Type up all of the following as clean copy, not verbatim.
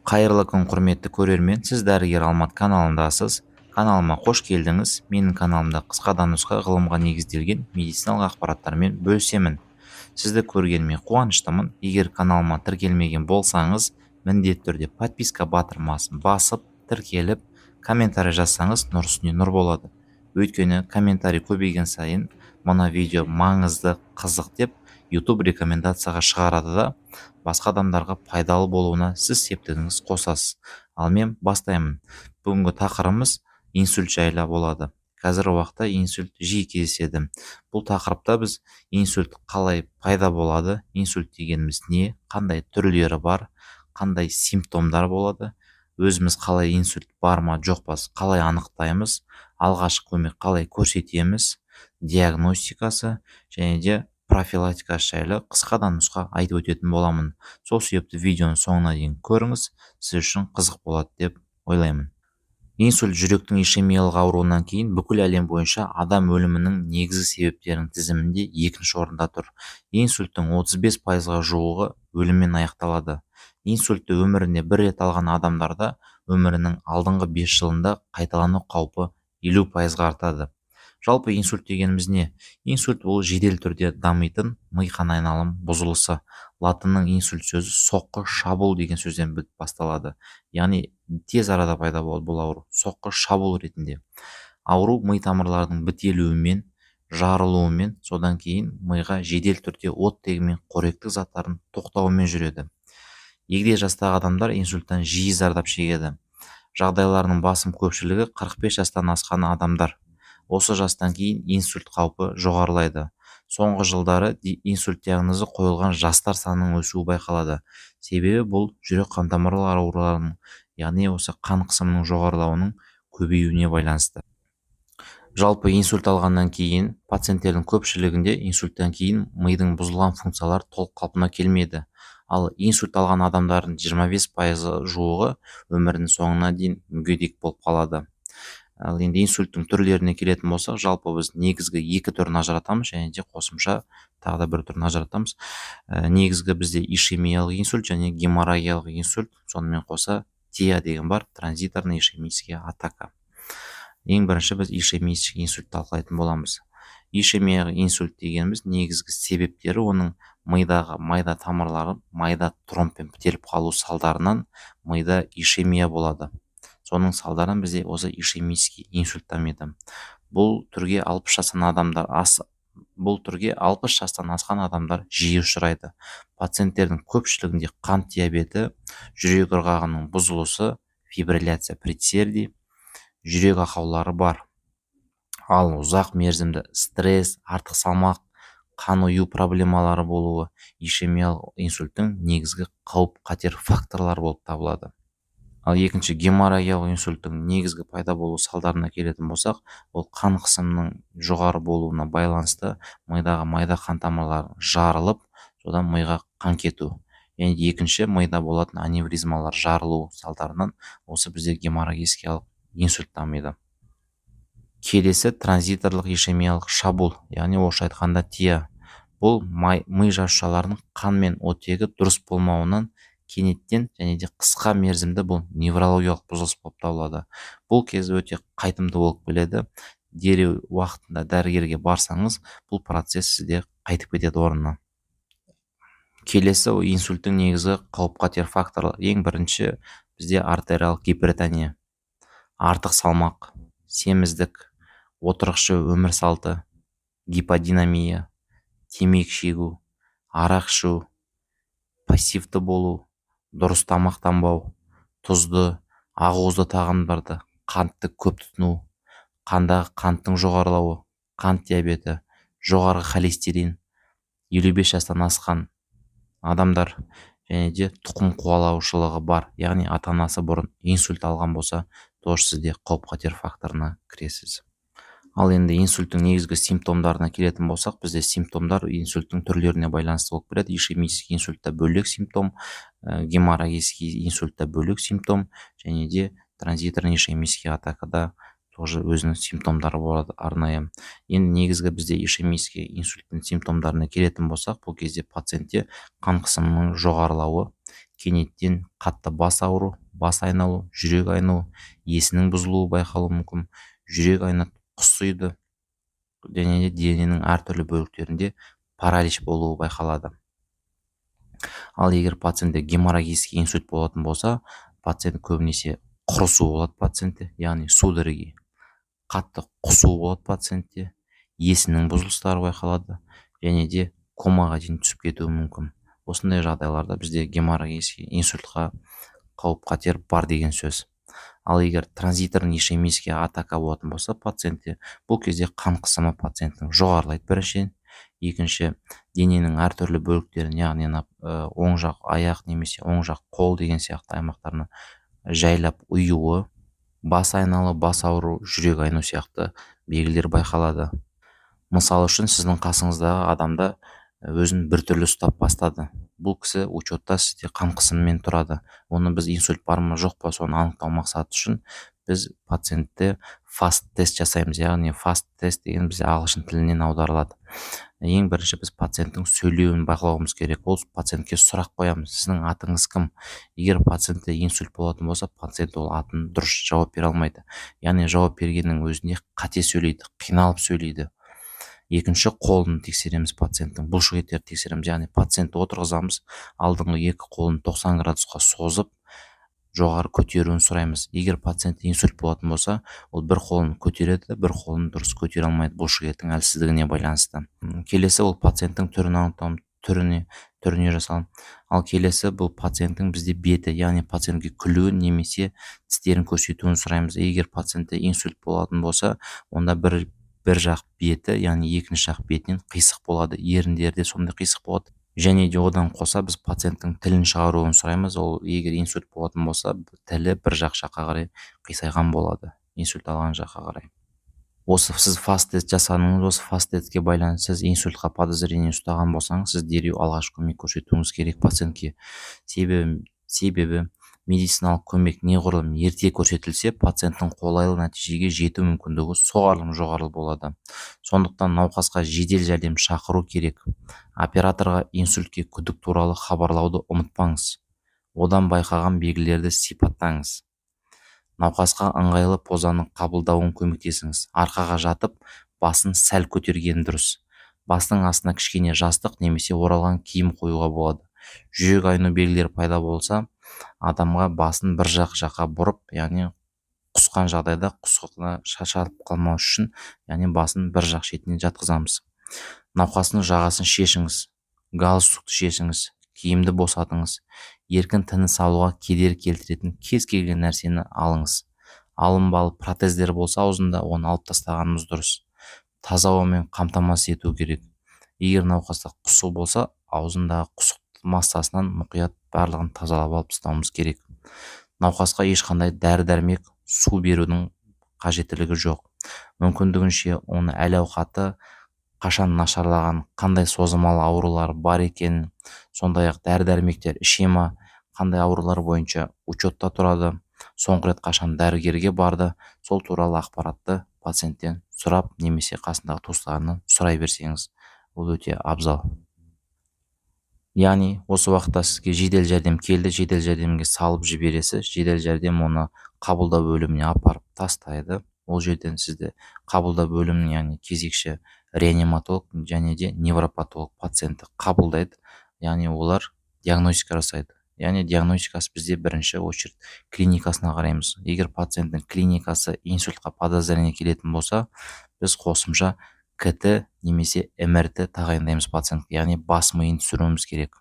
Қайырлы күн құрметті көрермен, сіз дәрігер Алмат каналындасыз. Каналыма қош келдіңіз. Менің каналымда қысқа нұсқа ғылымға негізделген медициналық ақпараттармен бөлісемін. Сізді көргеніме қуаныштымын. Егер каналыма тіркелмеген болсаңыз, міндетті түрде подписка батырмасын басып, тіркеліп, комментарий жазсаңыз, нұр үстіне нұр болады. Өйткені комментарий көбейген сайын мына видео маңызды, қызық деп YouTube рекомендацияға шығарады да басқа адамдарға пайдалы болуына сіз септігіңіз қосасыз. Ал мен бастаймын. Бүгінгі тақырыбымыз инсульт жайлы болады. Қазіргі уақытта инсульт жиі кездеседі. Бұл тақырыпта біз инсульт қалай пайда болады, инсульт дегеніміз не, қандай түрлері бар, қандай симптомдар болады, өзіміз қалай инсульт бар ма жоқ па қалай анықтаймыз, алғашқы көмек қалай көрсетеміз, диагностикасы және де профилактикасы жайлы қысқадан нұсқа айтып өтетін боламын. Сол себепті видеоны соңына дейін көріңіз, сіз үшін қызық болады деп ойлаймын. Инсульт жүректің ишемиялық ауруынан кейін бүкіл әлем бойынша адам өлімінің негізгі себептерінің тізімінде екінші орында тұр. Инсульттің 35%-ға жуығы өліммен аяқталады. Инсультті өмірінде бір рет алған адамдарда өмірінің алдыңғы 5 жылында қайталану қаупі 50%-ға артады. Жалпы инсульт дегеніміз не? Инсульт ол жедел түрде дамитын ми қан айналым бұзылысы. Латынның инсульт сөзі соққы, шабуыл деген сөзден басталады. Яғни тез арада пайда болады бұл ауру. Соққы, шабуыл ретінде. Ауру ми тамырлардың бітелуімен, жарылуымен, содан кейін миға жедел түрде оттегімен қоректік заттардың тоқтауымен жүреді. Егде жастағы адамдар инсульттан жиі зардап шегеді. Жағдайларының басым көпшілігі 45 жастан асқан адамдар. Осы жастан кейін инсульт қаупі жоғарылайды. Соңғы жылдары инсульт диагнозы қойылған жастар санының өсуі байқалады. Себебі бұл жүрек қан тамырлары ауруларының, яғни осы қан қысымының жоғарылауының көбеюіне байланысты. Жалпы инсульт алғаннан кейін пациенттердің көпшілігінде инсульттан кейін мидың бұзылған функциялары толық қалпына келмеді. Ал инсульт алған адамдардың 25%-ға жуығы өмірінің соңына дейін мүгедек болып қалады. Ал енді инсульттің түрлеріне келетін болсақ, жалпы біз негізгі екі түрін ажыратамыз және де қосымша тағы да бір түрін ажыратамыз. Негізгі бізде ишемиялық инсульт және геморрагиялық инсульт, сонымен қоса ТИА деген бар, транзиторный ишемическая атака. Ең бірінші біз ишемический инсульт талқылайтын боламыз. Ишемиялық инсульт дегеніміз негізгі себептері оның мидағы майда тамырлары майда тромбпен бітеліп қалу салдарынан мида ишемия болады. Соның салдарынан бізде осы ишемический инсульт дамиды. Бұл түрге 60 жастан асқан адамдар жиі ұшырайды. Пациенттердің көпшілігінде қант диабеті, жүрек ырғағының бұзылысы, фибрилляция предсердий, жүрек ақаулары бар. Ал ұзақ мерзімді стресс, артық салмақ, қан ұю проблемалары болуы ишемиялық инсульттің негізгі қауіп қатер факторлары болып табылады. Ал екінші геморрагиялық инсульттің негізгі пайда болу салдарына келетін болсақ, ол қан қысымының жоғары болуына байланысты мидағы майда қан тамырлары жарылып, содан миға қан кету. Яғни екінші мида болатын аневризмалар жарылу салдарынан осы бізде геморрагиялық инсульт дамиды. Келесі транзиторлық ишемиялық шабуыл, яғни орысша айтқанда ТИА. Бұл ми жасушаларының қан мен оттегі дұрыс болмауынан кенеттен және де қысқа мерзімді бұл неврологиялық бұзылыс болып табылады. Бұл кез өте қайтымды болып келеді. Дереу уақытында дәрігерге барсаңыз, бұл процесс сізде қайтып кетеді орнына. Келесі инсульттің негізгі қауіп қатер факторлары. Ең бірінші бізде артериялық гипертония, артық салмақ, семіздік, отырықшы өмір салты, гиподинамия, темекі шегу, арақ ішу, пассивті болу, дұрыс тамақтанбау, тұзды, ақуызды тағамдарды, қантты көп тұтыну, қандағы қанттың жоғарылауы, қант диабеті, жоғары холестерин, 55 жастан асқан адамдар және де тұқым қуалаушылығы бар, яғни ата-анасы бұрын инсульт алған болса, тоже сізде қауіп қатер факторына кіресіз. Ал енді инсульттің негізгі симптомдарына келетін болсақ, бізде симптомдар инсульттің түрлеріне байланысты болып келеді. Ишемический инсультта бөлек симптом, геморрагический инсультта бөлек симптом және де транзиторный ишемический атакада тоже өзінің симптомдары болады арнайы. Енді негізгі бізде ишемический инсульттің симптомдарына келетін болсақ, бұл кезде пациентте қан қысымының жоғарылауы, кенеттен қатты бас ауыру, бас айналу, жүрек айналу, есінің бұзылуы байқалуы мүмкін, жүрек айнып құсиды және де дененің әртүрлі бөліктерінде паралич болуы байқалады. Ал егер пациентте геморрагический инсульт болатын болса, пациент көбінесе құрысу болады пациентте, яғни судороги, қатты құсу болады пациентте, есінің бұзылыстары байқалады және де комаға дейін түсіп кетуі мүмкін. Осындай жағдайларда бізде геморрагический инсультқа қауіп қатер бар деген сөз. Ал егер транзиторный ишемический атака болатын болса пациентте, бұл кезде қан қысымы пациенттің жоғарылайды біріншіден, екінші дененің әртүрлі бөліктерін, яғни оң жақ аяқ немесе оң жақ қол деген сияқты аймақтарына жайлап ұюы, бас айналы, бас ауыру, жүрек айну сияқты белгілер байқалады. Мысалы үшін сіздің қасыңыздағы адамда өзін біртүрлі ұстап бастады. Бұл кісі учетта сізде қан қысымымен тұрады. Оны біз инсульт бар ма жоқ па соны анықтау мақсаты үшін біз пациентте фаст тест жасаймыз. Яғни фаст тест деген бізде ағылшын тілінен аударылады. Ең бірінші біз пациенттің сөйлеуін бақылауымыз керек. Ол пациентке сұрақ қоямыз: сіздің атыңыз кім? Егер пациентте инсульт болатын болса, пациент ол атын дұрыс жауап бере алмайды. Яғни жауап бергеннің өзінде қате сөйлейді, қиналып сөйлейді. Екінші, қолын тексереміз, пациенттің бұлшық еттерін тексереміз. Яғни пациентті отырғызамыз, алдыңғы екі қолын 90 градусқа созып, жоғары көтеруін сұраймыз. Егер пациентте инсульт болатын болса, ол бір қолын көтереді, бір қолын дұрыс көтере алмайды бұлшық еттің әлсіздігіне байланысты. Келесі ол пациенттің түрін анықтау, түріне жасалым. Ал келесі бұл пациенттің бізде беті, яғни пациентке күлуін немесе тістерін көрсетуін сұраймыз. Егер пациентте инсульт болатын болса, онда бір жақ беті, яғни екінші жақ бетінен қисық болады, еріндері де сондай қисық болады. Және де одан қоса біз пациенттің тілін шығаруын сұраймыз. Ол егер инсульт болатын болса, тілі бір жаққа қарай қисайған болады, инсульт алған жаққа қарай. Осы сіз фаст тест жасадыңыз, осы фаст тестке байланысты сіз инсультқа подозрение ұстаған болсаңыз, сіз дереу алғашқы көмек көрсетуіңіз керек пациентке. Себебі медициналық көмек неғұрлым ерте көрсетілсе, пациенттің қолайлы нәтижеге жету мүмкіндігі соғұрлым жоғары болады. Сондықтан науқасқа жедел жәрдем шақыру керек. Операторға инсультке күдік туралы хабарлауды ұмытпаңыз. Одан байқаған белгілерді сипаттаңыз. Науқасқа ыңғайлы позаны қабылдауын көмектесіңіз. Арқаға жатып, басын сәл көтерген дұрыс. Бастың астына кішкене жастық немесе оралған киім қоюға болады. Жүрек айну белгілері пайда болса, адамға басын бір жаққа бұрып, яғни құсқан жағдайда құсқына шашалып қалмау үшін, яғни басын бір жақ шетіне жатқызамыз. Науқастың жағасын шешіңіз, галстукты шешіңіз, киімді босатыңыз. Еркін тыныс алуға кедергі келтіретін кез келген нәрсені алыңыз. Алынбалы протездер болса аузында, оны алып тастағанымыз дұрыс. Таза ауамен қамтамасыз ету керек. Егер науқаста құсу болса, аузындағы құсық массасынан мұқият барлығын тазалап алып тастауымыз керек. Науқасқа ешқандай дәрі-дәрмек, су берудің қажеттілігі жоқ. Мүмкіндігінше оны әл-ауқаты қашан нашарлаған, қандай созылмалы аурулар бар екенін, сондай-ақ дәрі-дәрмектер іше ма, қандай аурулар бойынша учетта тұрады, соңғы рет қашан дәрігерге барды, сол туралы ақпаратты пациенттен сұрап немесе қасындағы туыстарынан сұрай берсеңіз, ол өте абзал. Яғни осы уақытта сізге жедел жәрдем келді, жедел жәрдемге салып жібересіз, жедел жәрдем оны қабылдау бөліміне апарып тастайды. Ол жерден сізді қабылдау бөліміне, яғни кезекші реаниматолог және де невропатолог пациентті қабылдайды. Яғни олар диагностика жасайды. Яғни диагностикасы бізде бірінші очередь клиникасына қараймыз. Егер пациенттің клиникасы инсультқа подозрение келетін болса, біз қосымша КТ немесе МРТ тағайындаймыз пациентке, яғни бас миын түсіруіміз керек.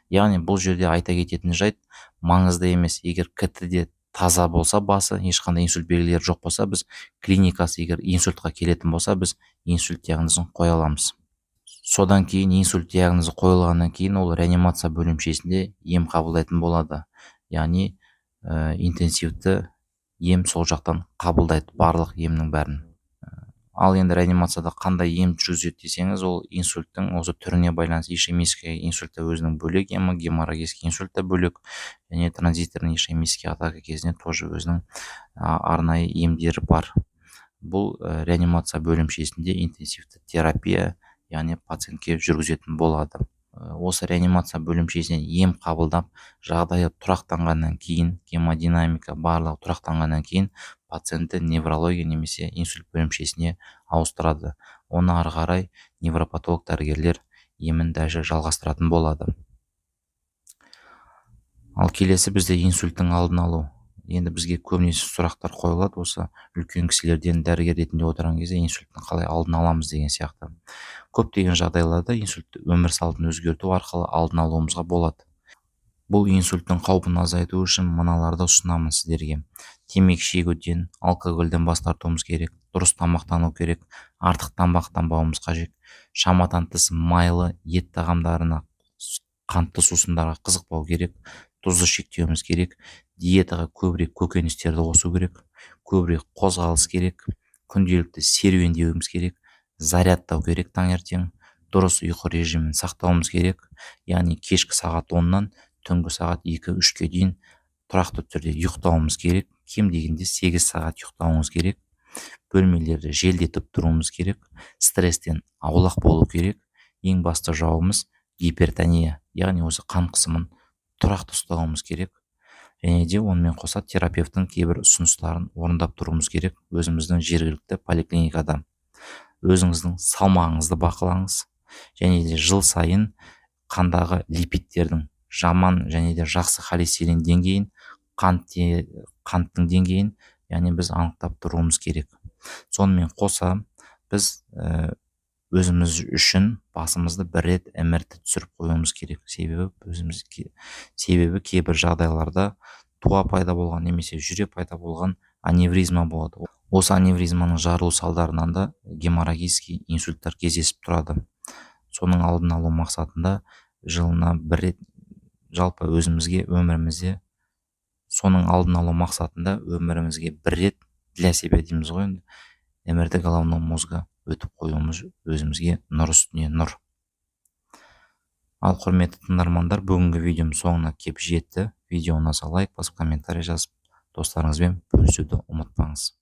Яғни бұл жерде айта кететін жайт маңызды емес. Егер КТ-де таза болса басы, ешқандай инсульт белгілері жоқ болса, біз клиникасы егер инсультқа келетін болса, біз инсульт диагнозын қоя аламыз. Содан кейін инсульт диагнозы қойылғаннан кейін ол реанимация бөлімшесінде ем қабылдайтын болады. Яғни интенсивті ем сол жақтан қабылдайды барлық емнің бәрін. Ал енді реанимацияда қандай ем жүргізеді десеңіз, ол инсульттің осы түріне байланысты ишемический инсульт өзінің бөлек емі, геморрагический инсульт бөлек, және транзиторный ишемический атака кезінде тоже өзінің арнайы емдері бар. Бұл реанимация бөлімшесінде интенсивті терапия, яғни пациентке жүргізетін болады. осы реанимация бөлімшесінен ем қабылдап, жағдайы тұрақтанғаннан кейін, гемодинамика барлығы тұрақтанғаннан кейін пациентті неврология немесе инсульт бөлімшесіне ауыстырады. Оны ары қарай невропатолог дәрігерлер емін дәші жалғастыратын болады. Ал келесі бізде инсульттің алдын алу. Енді бізге көбінесе сұрақтар қойылады осы үлкен кісілерден дәрігер ретінде отырған кезде инсульттің қалай алдын аламыз деген сияқты. Көптеген жағдайларда инсультті өмір салтын өзгерту арқылы алдын алуымызға болады. Бұл инсульттің қаупін азайту үшін мыналарды ұсынамын сіздерге. Темекі шегуден, алкогольден бас тартуымыз керек, дұрыс тамақтану керек, артық тамақтанбауымыз қажет. Шамадан тыс майлы ет тағамдарына, қантты сусындарға қызықпау керек, тұзды шектеуіміз керек, диетаға көбірек көкөністерді қосу керек, көбірек қозғалыс керек, күнделікті серуендеуіміз керек, зарядтау керек таңертең, дұрыс ұйқы режимін сақтауымыз керек, яғни кешкі сағат 10-нан түнгі сағат 2-3-ке дейін тұрақты түрде ұйықтауымыз керек, кем дегенде 8 сағат ұйықтауымыз керек, бөлмелерді желдетіп тұруымыз керек, стресстен аулақ болу керек. Ең басты жауымыз гипертония, яғни осы қан қысымын тұрақты ұстауымыз керек. Және де онымен қоса терапевтің кейбір ұсыныстарын орындап тұруымыз керек өзіміздің жергілікті поликлиникада. Өзіңіздің салмағыңызды бақылаңыз, және де жыл сайын қандағы липидтердің жаман және де жақсы холестерин деңгейін, қанттың деңгейін, яғни біз анықтап тұруымыз керек. Сонымен қоса біз өзіміз үшін басымызды бір рет МРТ түсіріп қоюымыз керек. Себебі кейбір жағдайларда туа пайда болған немесе жүре пайда болған аневризма болады. Осы аневризманың жарылу салдарынан да геморрагический инсульттар кездесіп тұрады. Соның алдын алу мақсатында жылына бір рет жалпы өмірімізде соның алдын алу мақсатында өмірімізге бір рет для себя дейміз ғой, МРТ головного мозга өтіп қоюымыз өзімізге нұр үстіне нұр. Ал құрметті тыңдармандар, бүгінгі видеом соңына кеп жетті. Видео ұнаса лайк басып, комментарий жазып, достарыңызбен бөлісуді ұмытпаңыз.